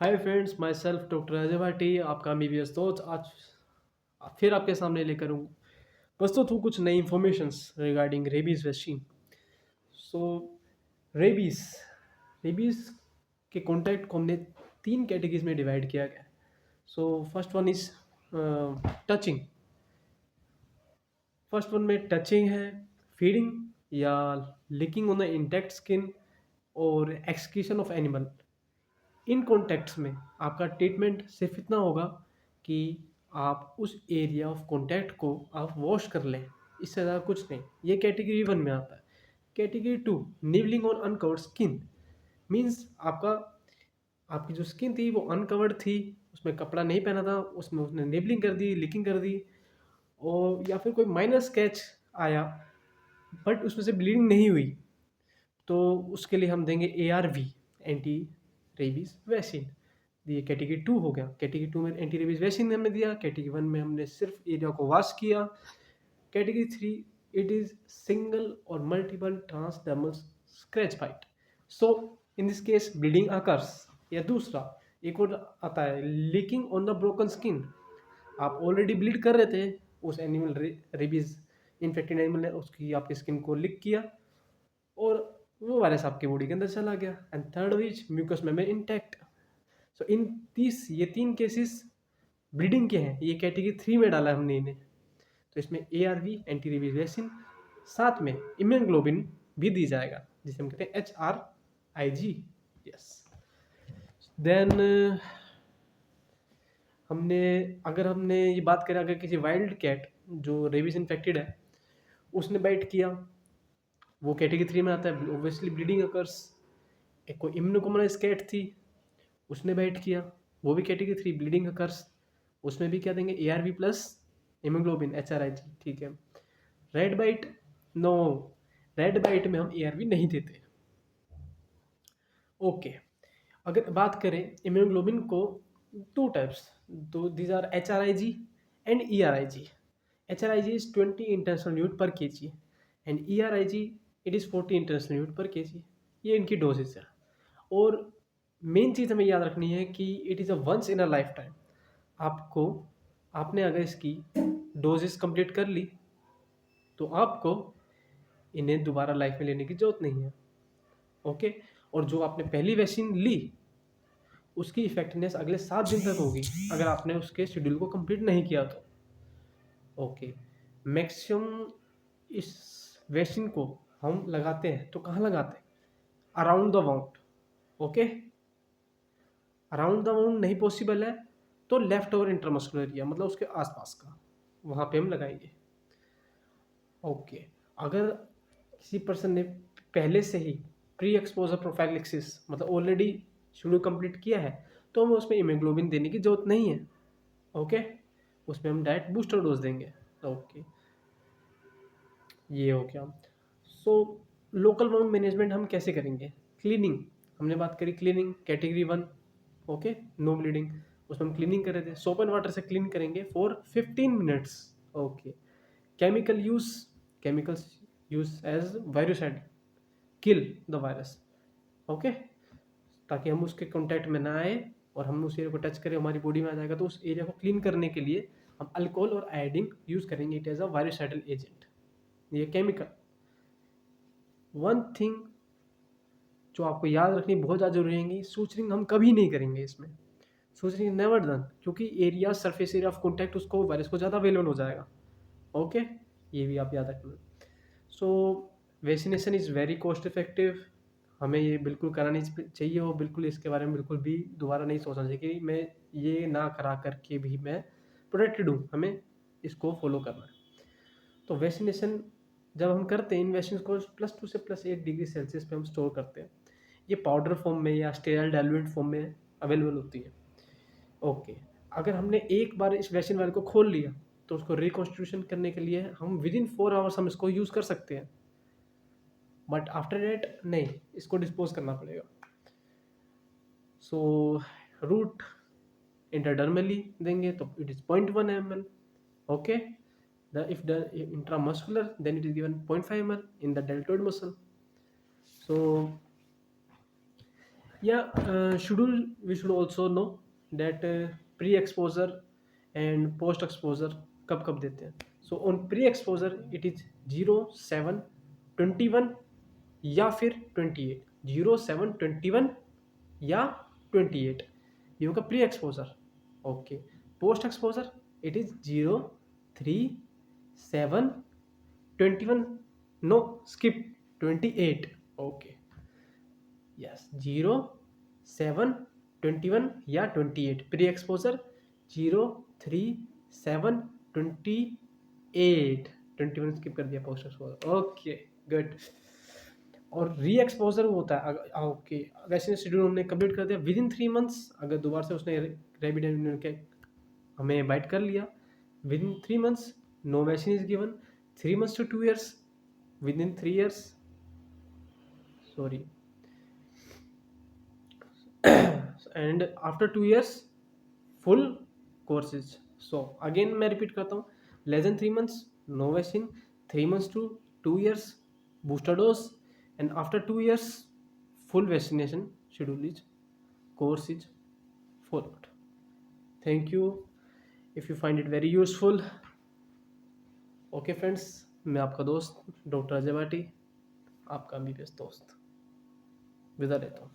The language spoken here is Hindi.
Hi friends, my self doctor Ajay Bhati आपका एमबीबीएस दोस्त आज फिर आपके सामने लेकर हूँ प्रस्तुत हूँ कुछ नई informations regarding rabies vaccine. So rabies rabies के कॉन्टैक्ट को हमने तीन कैटेगरीज में डिवाइड किया गया। So first one is touching. First one में टचिंग है, फीडिंग या licking on the intact skin और एक्सक्रीशन ऑफ एनिमल। इन कॉन्टेक्ट्स में आपका ट्रीटमेंट सिर्फ इतना होगा कि आप उस एरिया ऑफ कॉन्टैक्ट को आप वॉश कर लें, इससे ज़्यादा कुछ नहीं। ये कैटेगरी वन में आता है। Category two, nibbling on uncovered skin. Means आपकी जो स्किन थी वो अनकवर्ड थी, उसमें कपड़ा नहीं पहना था, उसमें उसने निबलिंग कर दी, लिकिंग कर दी, और या फिर कोई माइनर स्केच आया बट उसमें से ब्लीडिंग नहीं हुई, तो उसके लिए हम देंगे ARV, एंटी रेबीज वैक्सीन। ये कैटेगरी टू हो गया। कैटेगरी टू में एंटी रेबीज वैक्सीन हमने दिया। कैटेगरी वन में हमने सिर्फ एरिया को वॉश किया। Category three, it is single और multiple transdermal scratch bite. So in this case bleeding occurs. या दूसरा एक और आता है, licking on the broken skin. आप ऑलरेडी ब्लीड कर रहे थे, उस एनिमल रेबीज इन्फेक्टेड एनिमल ने उसकी आपकी स्किन को लिक किया और वो वायरस आपके बॉडी के अंदर चला गया। And third which mucous membrane intact. So ये तीन केसेस ब्लीडिंग के हैं, ये कैटेगरी थ्री में डाला है हमने इन्हें। तो इसमें ARV, एंटी रेबीज वैक्सीन, साथ में इम्यूनोग्लोबिन भी दी जाएगा, जिसे हम कहते हैं HRIG। यस। देन हमने ये बात करें, अगर किसी वाइल्ड कैट जो रेबीज इन्फेक्टेड है उसने बाइट किया, वो कैटेगरी थ्री में आता है। Obviously bleeding occurs. एक कोई इम्यूनोकॉम्प्रोमाइज्ड कैट थी, उसने बाइट किया, वो भी कैटेगरी थ्री, ब्लीडिंग अकर्स। उसमें भी क्या देंगे, ARV प्लस हेमोग्लोबिन HRIG। ठीक है। Rat bite, no, rat bite में हम ARV नहीं देते। ओके। अगर बात करें इम्यूनोग्लोबिन को, टू टाइप्स, तो these are HRIG and ERIG। HRIG is 20 international unit per kg and ERIG it is 40 international unit per kg। ये इनकी डोजेज है। और मेन चीज़ हमें याद रखनी है कि it is a once in a lifetime. आपने अगर इसकी डोजेस कंप्लीट कर ली तो आपको इन्हें दोबारा लाइफ में लेने की जरूरत नहीं है। ओके। और जो आपने पहली वैक्सीन ली उसकी इफेक्टिवनेस अगले 7 दिन तक होगी, अगर आपने उसके शेड्यूल को कंप्लीट नहीं किया तो। ओके। मैक्सिमम इस वैक्सीन को हम लगाते हैं तो कहाँ लगाते हैं, around the wound. Okay. Around the wound नहीं पॉसिबल है तो लेफ्ट ओवर इंटरमस्कुलर एरिया, मतलब उसके आसपास का, वहाँ पे हम लगाएंगे। ओके। अगर किसी पर्सन ने पहले से ही प्री एक्सपोजर प्रोफाइलिक्सिस, मतलब ऑलरेडी शेड्यूल कंप्लीट किया है, तो हमें उसमें इम्यूनोग्लोबिन देने की जरूरत नहीं है। ओके। उसमें हम डायरेक्ट बूस्टर डोज देंगे। ओके, ये हो गया। सो लोकल वाउंड मैनेजमेंट हम कैसे करेंगे, क्लीनिंग। हमने बात करी cleaning, category one. Okay, no bleeding, उसमें हम क्लीनिंग कर रहे थे, सोप एंड वाटर से क्लीन करेंगे for 15 minutes. Okay. Chemical use, chemicals use as virucide, kill the virus. Okay. ताकि हम उसके कॉन्टैक्ट में ना आए और हम उस एरिया को टच करें, हमारी बॉडी में आ जाएगा, तो उस एरिया को क्लीन करने के लिए हम अल्कोहल और आयोडीन यूज करेंगे, इट एज अ वायरोसाइडल एजेंट। ये केमिकल। वन थिंग जो आपको याद रखनी बहुत ज़्यादा जरूरी है, सूचरिंग हम कभी नहीं करेंगे इसमें। सूचरिंग नेवर डन, क्योंकि area, surface area of contact उसको वायरस को ज़्यादा अवेलेबल हो जाएगा। ओके, ये भी आप याद रखना। So vaccination is very cost effective, हमें ये बिल्कुल करानी चाहिए, और बिल्कुल इसके बारे में बिल्कुल भी दोबारा नहीं सोचना चाहिए कि मैं ये ना करा करके भी मैं प्रोटेक्टेड हूँ। हमें इसको फॉलो करना है। तो वैक्सीनेशन जब हम करते हैं, इन वैक्सीन को +2 से +8 डिग्री सेल्सियस पे हम स्टोर करते हैं। ये पाउडर फॉर्म में या स्टेराइल डाइल्यूएंट फॉर्म में अवेलेबल होती है। ओके। अगर हमने एक बार इस वैक्सीन वाले को खोल लिया तो उसको रिकॉन्स्टिट्यूशन करने के लिए हम विदिन 4 आवर्स हम इसको यूज़ कर सकते हैं, बट आफ्टर डेट नहीं, इसको डिस्पोज करना पड़ेगा। सो रूट इंटरडर्मली देंगे तो it is 0.1 ml। Okay. if the intramuscular, then it is given 0.5 ml in the deltoid muscle. So Yeah, schedule we should also know that pre exposure and post exposure कब कब देते हैं. So on pre exposure it is 0 7 21 या फिर 28. 0 7 21 या 28 ये होगा pre exposure. Okay. Post exposure it is 0 3 7 21. No skip 28. Okay. Yes 0 7 21 या 28 प्री एक्सपोजर. 0 3 7 28 21 स्किप कर दिया पोस्ट एक्सपोजर. Okay good. और री एक्सपोजर होता है ओके. वैक्सीन शेड्यूल हमने कंप्लीट कर दिया विद इन 3 मंथ्स. अगर दोबारा से उसने रेबिड के हमें बाइट कर लिया within 3 months no vaccine is given. 3 months to 2 years within 3 years sorry and after 2 years full courses. So again मैं रिपीट करता हूँ. less than 3 months no vaccine. 3 months to 2 years booster dose and after 2 years full vaccination schedule is course is followed. Thank you if you find it very useful. Okay friends, मैं आपका दोस्त डॉक्टर अजय भाटी, आपका एमबीबीएस दोस्त, विदा लेता हूँ.